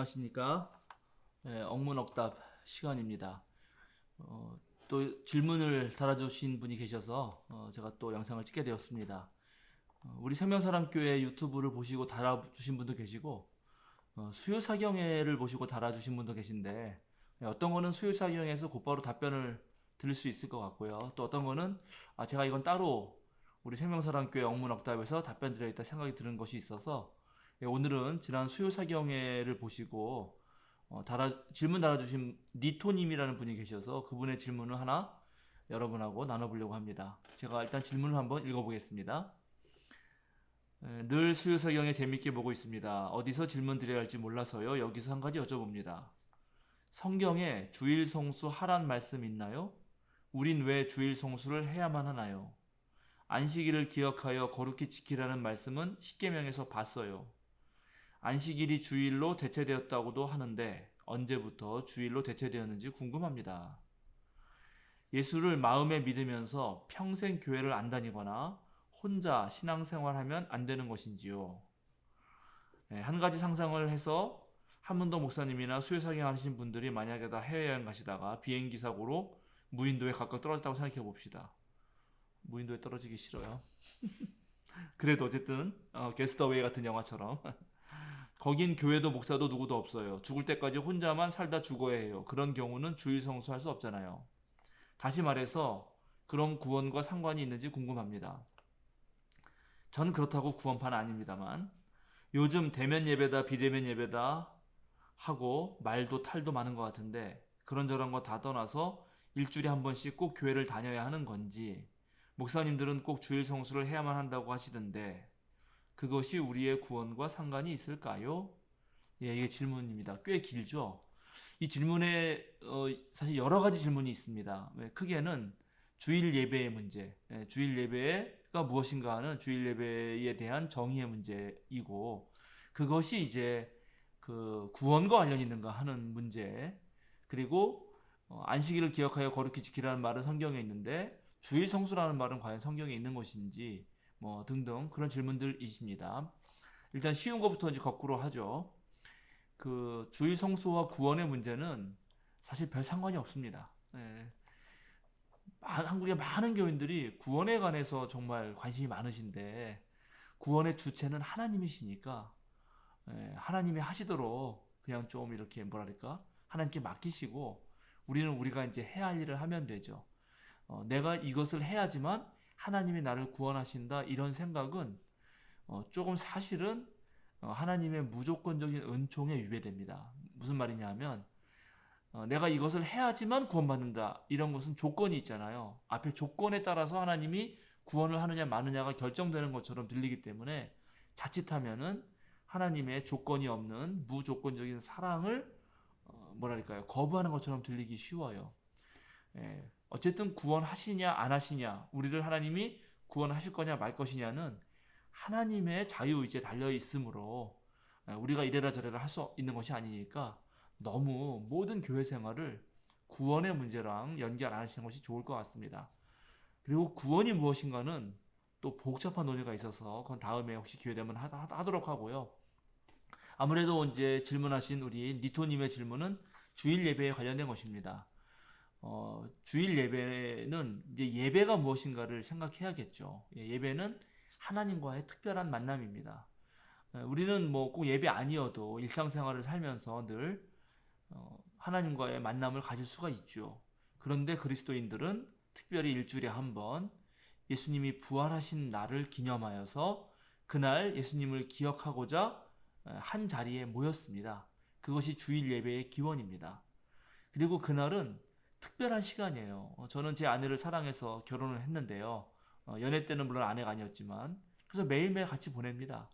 안녕하십니까? 억문억답 시간입니다. 또 질문을 달아주신 분이 계셔서 제가 또 영상을 찍게 되었습니다. 우리 생명사랑교회 유튜브를 보시고 달아주신 분도 계시고 수요사경회를 보시고 달아주신 분도 계신데 어떤 거는 수요사경회에서 곧바로 답변을 드릴 수 있을 것 같고요. 또 어떤 거는 제가 이건 따로 우리 생명사랑교회 억문억답에서 답변 드려야겠다 생각이 드는 것이 있어서 오늘은 지난 수요사경회를 보시고 질문 달아주신 니토님이라는 분이 계셔서 그분의 질문을 하나 여러분하고 나눠보려고 합니다. 제가 일단 질문을 한번 읽어보겠습니다. 늘 수요사경회 재밌게 보고 있습니다. 어디서 질문 드려야 할지 몰라서요. 여기서 한 가지 여쭤봅니다. 성경에 주일 성수 하란 말씀 있나요? 우린 왜 주일 성수를 해야만 하나요? 안식일을 기억하여 거룩히 지키라는 말씀은 십계명에서 봤어요. 안식일이 주일로 대체되었다고도 하는데 언제부터 주일로 대체되었는지 궁금합니다. 예수를 마음에 믿으면서 평생 교회를 안 다니거나 혼자 신앙생활하면 안 되는 것인지요? 한 가지 상상을 해서 한문도 목사님이나 수요사경 하신 분들이 만약에 다 해외여행 가시다가 비행기 사고로 무인도에 각각 떨어졌다고 생각해 봅시다. 무인도에 떨어지기 싫어요. 그래도 어쨌든 게스트어웨이 같은 영화처럼 거긴 교회도 목사도 누구도 없어요. 죽을 때까지 혼자만 살다 죽어야 해요. 그런 경우는 주일 성수할 수 없잖아요. 다시 말해서 그런 구원과 상관이 있는지 궁금합니다. 전 그렇다고 구원파는 아닙니다만 요즘 대면 예배다 비대면 예배다 하고 말도 탈도 많은 것 같은데 그런저런 거 다 떠나서 일주일에 한 번씩 꼭 교회를 다녀야 하는 건지 목사님들은 꼭 주일 성수를 해야만 한다고 하시던데 그것이 우리의 구원과 상관이 있을까요? 예, 이게 질문입니다. 꽤 길죠? 이 질문에 사실 여러 가지 질문이 있습니다. 크게는 주일 예배의 문제, 주일 예배가 무엇인가 하는 주일 예배에 대한 정의의 문제이고 그것이 이제 그 구원과 관련이 있는가 하는 문제 그리고 안식일을 기억하여 거룩히 지키라는 말은 성경에 있는데 주일 성수라는 말은 과연 성경에 있는 것인지 뭐 등등 그런 질문들이십니다. 일단 쉬운 것부터 이제 거꾸로 하죠. 그 주일 성수와 구원의 문제는 사실 별 상관이 없습니다. 한국의 많은 교인들이 구원에 관해서 정말 관심이 많으신데 구원의 주체는 하나님이시니까 하나님이 하시도록 그냥 좀 이렇게 뭐랄까 하나님께 맡기시고 우리는 우리가 이제 해야 할 일을 하면 되죠. 내가 이것을 해야지만 하나님이 나를 구원하신다 이런 생각은 조금 사실은 하나님의 무조건적인 은총에 위배됩니다. 무슨 말이냐 하면 내가 이것을 해야지만 구원받는다 이런 것은 조건이 있잖아요. 앞에 조건에 따라서 하나님이 구원을 하느냐 마느냐가 결정되는 것처럼 들리기 때문에 자칫하면은 하나님의 조건이 없는 무조건적인 사랑을 뭐랄까요 거부하는 것처럼 들리기 쉬워요. 어쨌든 구원하시냐 안 하시냐 우리를 하나님이 구원하실 거냐 말 것이냐는 하나님의 자유의지에 달려 있으므로 우리가 이래라 저래라 할 수 있는 것이 아니니까 너무 모든 교회 생활을 구원의 문제랑 연결 안 하시는 것이 좋을 것 같습니다. 그리고 구원이 무엇인가는 또 복잡한 논의가 있어서 그건 다음에 혹시 기회 되면 하도록 하고요. 아무래도 이제 질문하신 우리 니토님의 질문은 주일 예배에 관련된 것입니다. 주일 예배는 이제 예배가 무엇인가를 생각해야겠죠. 예배는 하나님과의 특별한 만남입니다. 우리는 뭐 꼭 예배 아니어도 일상생활을 살면서 늘 하나님과의 만남을 가질 수가 있죠. 그런데 그리스도인들은 특별히 일주일에 한 번 예수님이 부활하신 날을 기념하여서 그날 예수님을 기억하고자 한 자리에 모였습니다. 그것이 주일 예배의 기원입니다. 그리고 그날은 특별한 시간이에요. 저는 제 아내를 사랑해서 결혼을 했는데요. 연애 때는 물론 아내가 아니었지만 그래서 매일매일 같이 보냅니다.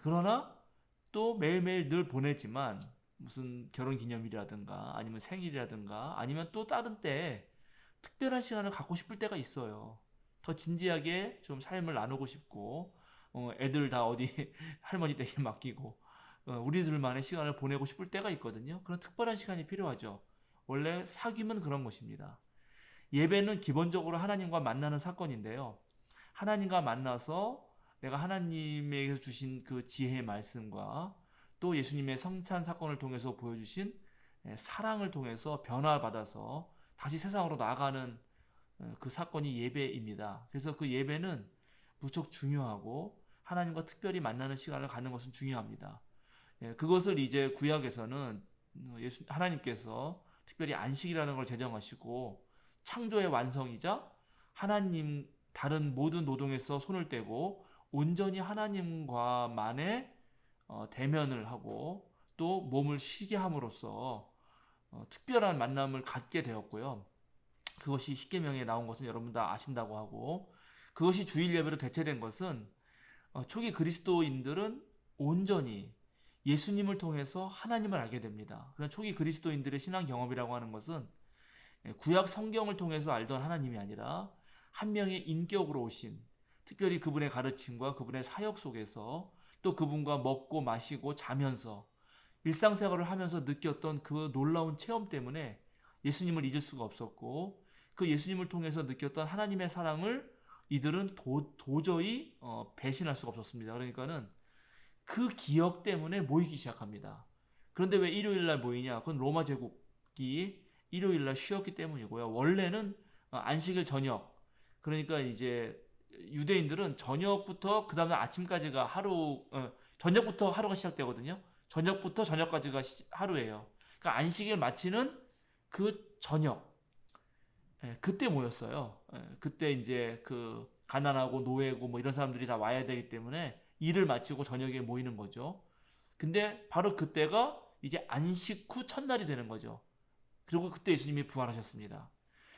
그러나 또 매일매일 늘 보내지만 무슨 결혼기념일이라든가 아니면 생일이라든가 아니면 또 다른 때에 특별한 시간을 갖고 싶을 때가 있어요. 더 진지하게 좀 삶을 나누고 싶고 애들 다 어디 할머니 댁에 맡기고 우리들만의 시간을 보내고 싶을 때가 있거든요. 그런 특별한 시간이 필요하죠. 원래 사귐은 그런 것입니다. 예배는 기본적으로 하나님과 만나는 사건인데요. 하나님과 만나서 내가 하나님에게서 주신 그 지혜의 말씀과 또 예수님의 성찬 사건을 통해서 보여주신 사랑을 통해서 변화받아서 다시 세상으로 나아가는 그 사건이 예배입니다. 그래서 그 예배는 무척 중요하고 하나님과 특별히 만나는 시간을 갖는 것은 중요합니다. 그것을 이제 구약에서는 하나님께서 특별히 안식이라는 걸 제정하시고 창조의 완성이자 하나님 다른 모든 노동에서 손을 떼고 온전히 하나님과만의 대면을 하고 또 몸을 쉬게 함으로써 특별한 만남을 갖게 되었고요. 그것이 십계명에 나온 것은 여러분 다 아신다고 하고, 그것이 주일 예배로 대체된 것은 초기 그리스도인들은 온전히 예수님을 통해서 하나님을 알게 됩니다. 그런 초기 그리스도인들의 신앙 경험이라고 하는 것은 구약 성경을 통해서 알던 하나님이 아니라 한 명의 인격으로 오신, 특별히 그분의 가르침과 그분의 사역 속에서 또 그분과 먹고 마시고 자면서 일상생활을 하면서 느꼈던 그 놀라운 체험 때문에 예수님을 잊을 수가 없었고, 그 예수님을 통해서 느꼈던 하나님의 사랑을 이들은 도저히 배신할 수가 없었습니다. 그러니까는 그 기억 때문에 모이기 시작합니다. 그런데 왜 일요일날 모이냐? 그건 로마 제국이 일요일날 쉬었기 때문이고요. 원래는 안식일 저녁, 그러니까 이제 유대인들은 저녁부터 그 다음날 아침까지가 저녁부터 하루가 시작되거든요. 저녁부터 저녁까지가 하루예요. 그러니까 안식일 마치는 그 저녁, 그때 모였어요. 그때 이제 그 가난하고 노예고 뭐 이런 사람들이 다 와야 되기 때문에 일을 마치고 저녁에 모이는 거죠. 근데 바로 그때가 이제 안식 후 첫날이 되는 거죠. 그리고 그때 예수님이 부활하셨습니다.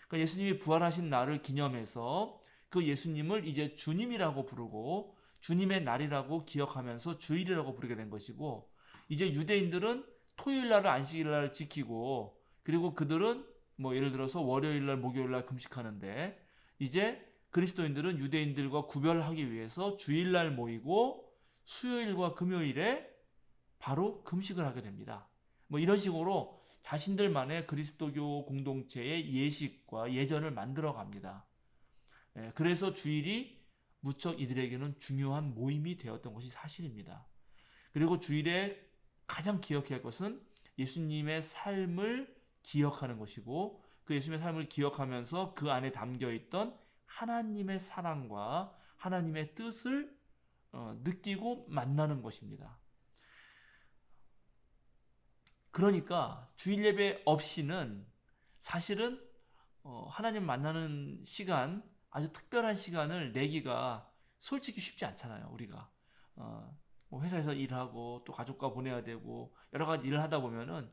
그러니까 예수님이 부활하신 날을 기념해서 그 예수님을 이제 주님이라고 부르고 주님의 날이라고 기억하면서 주일이라고 부르게 된 것이고, 이제 유대인들은 토요일 날을 안식일 날 지키고, 그리고 그들은 뭐 예를 들어서 월요일 날 목요일 날 금식하는데, 이제 그리스도인들은 유대인들과 구별하기 위해서 주일 날 모이고 수요일과 금요일에 바로 금식을 하게 됩니다. 뭐 이런 식으로 자신들만의 그리스도교 공동체의 예식과 예전을 만들어 갑니다. 그래서 주일이 무척 이들에게는 중요한 모임이 되었던 것이 사실입니다. 그리고 주일에 가장 기억해야 할 것은 예수님의 삶을 기억하는 것이고, 그 예수님의 삶을 기억하면서 그 안에 담겨 있던 하나님의 사랑과 하나님의 뜻을 느끼고 만나는 것입니다. 그러니까 주일 예배 없이는 사실은 하나님 만나는 시간, 아주 특별한 시간을 내기가 솔직히 쉽지 않잖아요. 우리가 뭐 회사에서 일하고 또 가족과 보내야 되고 여러 가지 일을 하다 보면은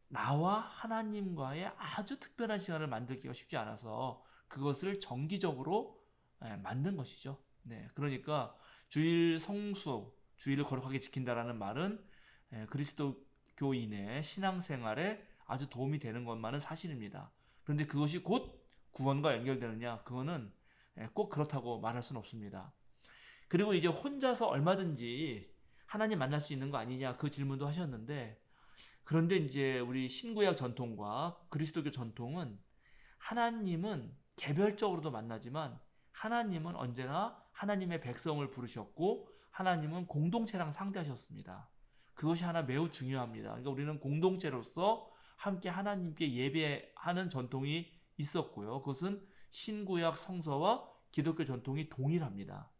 나와 하나님과의 아주 특별한 시간을 만들기가 쉽지 않아서 그것을 정기적으로 만든 것이죠. 네, 그러니까 주일 성수, 주일을 거룩하게 지킨다라는 말은 그리스도교인의 신앙생활에 아주 도움이 되는 것만은 사실입니다. 그런데 그것이 곧 구원과 연결되느냐? 그거는 꼭 그렇다고 말할 수는 없습니다. 그리고 이제 혼자서 얼마든지 하나님 만날 수 있는 거 아니냐? 그 질문도 하셨는데, 그런데 이제 우리 신구약 전통과 그리스도교 전통은 하나님은 개별적으로도 만나지만 하나님은 언제나 하나님의 백성을 부르셨고 하나님은 공동체랑 상대하셨습니다. 그것이 하나 매우 중요합니다. 그러니까 우리는 공동체로서 함께 하나님께 예배하는 전통이 있었고요. 그것은 신구약 성서와 기독교 전통이 동일합니다.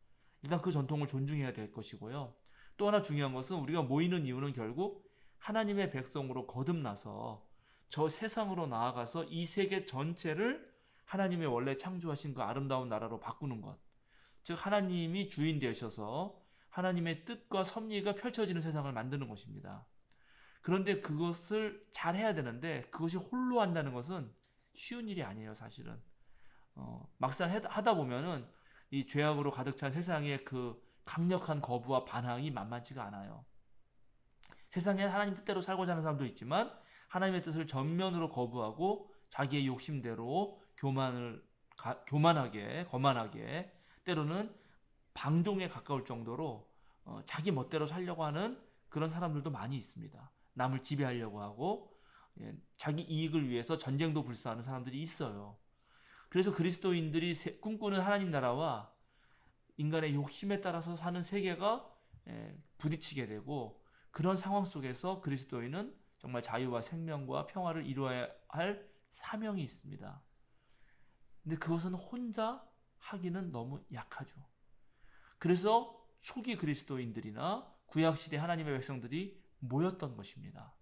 일단 그 전통을 존중해야 될 것이고요. 또 하나 중요한 것은 우리가 모이는 이유는 결국 하나님의 백성으로 거듭나서 저 세상으로 나아가서 이 세계 전체를 하나님의 원래 창조하신 그 아름다운 나라로 바꾸는 것, 즉 하나님이 주인 되셔서 하나님의 뜻과 섭리가 펼쳐지는 세상을 만드는 것입니다. 그런데 그것을 잘 해야 되는데 그것이 홀로 한다는 것은 쉬운 일이 아니에요. 사실은 막상 하다 보면은 이 죄악으로 가득 찬 세상의 그 강력한 거부와 반항이 만만치가 않아요. 세상에 하나님 뜻대로 살고자 하는 사람도 있지만 하나님의 뜻을 전면으로 거부하고 자기의 욕심대로 거만하게 때로는 방종에 가까울 정도로 자기 멋대로 살려고 하는 그런 사람들도 많이 있습니다. 남을 지배하려고 하고 자기 이익을 위해서 전쟁도 불사하는 사람들이 있어요. 그래서 그리스도인들이 꿈꾸는 하나님 나라와 인간의 욕심에 따라서 사는 세계가 부딪히게 되고, 그런 상황 속에서 그리스도인은 정말 자유와 생명과 평화를 이루어야 할 사명이 있습니다. 근데 그것은 혼자 하기는 너무 약하죠. 그래서 초기 그리스도인들이나 구약시대 하나님의 백성들이 모였던 것입니다.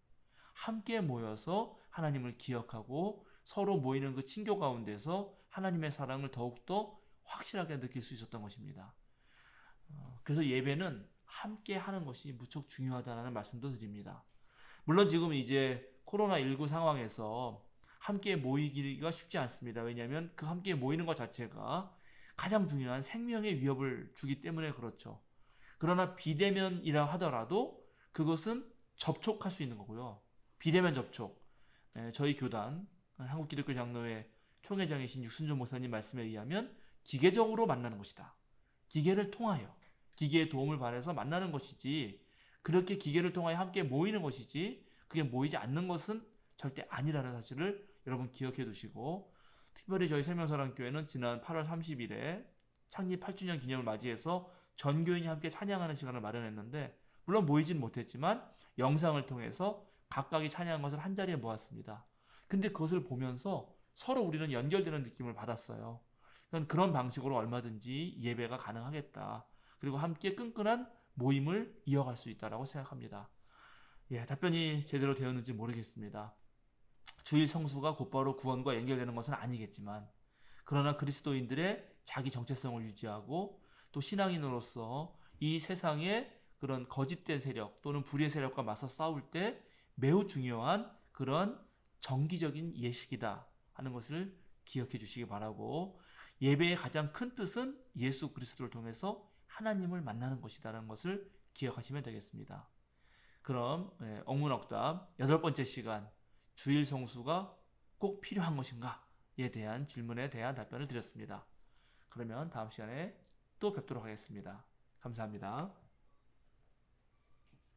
함께 모여서 하나님을 기억하고 서로 모이는 그 친교 가운데서 하나님의 사랑을 더욱더 확실하게 느낄 수 있었던 것입니다. 그래서 예배는 함께 하는 것이 무척 중요하다는 말씀도 드립니다. 물론 지금 이제 코로나19 상황에서 함께 모이기가 쉽지 않습니다. 왜냐하면 그 함께 모이는 것 자체가 가장 중요한 생명의 위협을 주기 때문에 그렇죠. 그러나 비대면이라 하더라도 그것은 접촉할 수 있는 거고요. 비대면 접촉. 저희 교단 한국기독교장로회 총회장이신 육순조 목사님 말씀에 의하면 기계적으로 만나는 것이다. 기계를 통하여 기계의 도움을 받아서 만나는 것이지 그렇게 기계를 통하여 함께 모이는 것이지 그게 모이지 않는 것은 절대 아니라는 사실을 여러분 기억해 두시고 특별히 저희 생명사랑교회는 지난 8월 30일에 창립 8주년 기념을 맞이해서 전교인이 함께 찬양하는 시간을 마련했는데 물론 모이진 못했지만 영상을 통해서 각각이 찬양한 것을 한자리에 모았습니다. 근데 그것을 보면서 서로 우리는 연결되는 느낌을 받았어요. 그런 방식으로 얼마든지 예배가 가능하겠다. 그리고 함께 끈끈한 모임을 이어갈 수 있다고 생각합니다. 답변이 제대로 되었는지 모르겠습니다. 주일 성수가 곧바로 구원과 연결되는 것은 아니겠지만 그러나 그리스도인들의 자기 정체성을 유지하고 또 신앙인으로서 이 세상의 그런 거짓된 세력 또는 불의의 세력과 맞서 싸울 때 매우 중요한 그런 정기적인 예식이다 하는 것을 기억해 주시기 바라고 예배의 가장 큰 뜻은 예수 그리스도를 통해서 하나님을 만나는 것이다라는 것을 기억하시면 되겠습니다. 그럼 억문억답 8번째 시간 주일 성수가 꼭 필요한 것인가에 대한 질문에 대한 답변을 드렸습니다. 그러면 다음 시간에 또 뵙도록 하겠습니다. 감사합니다.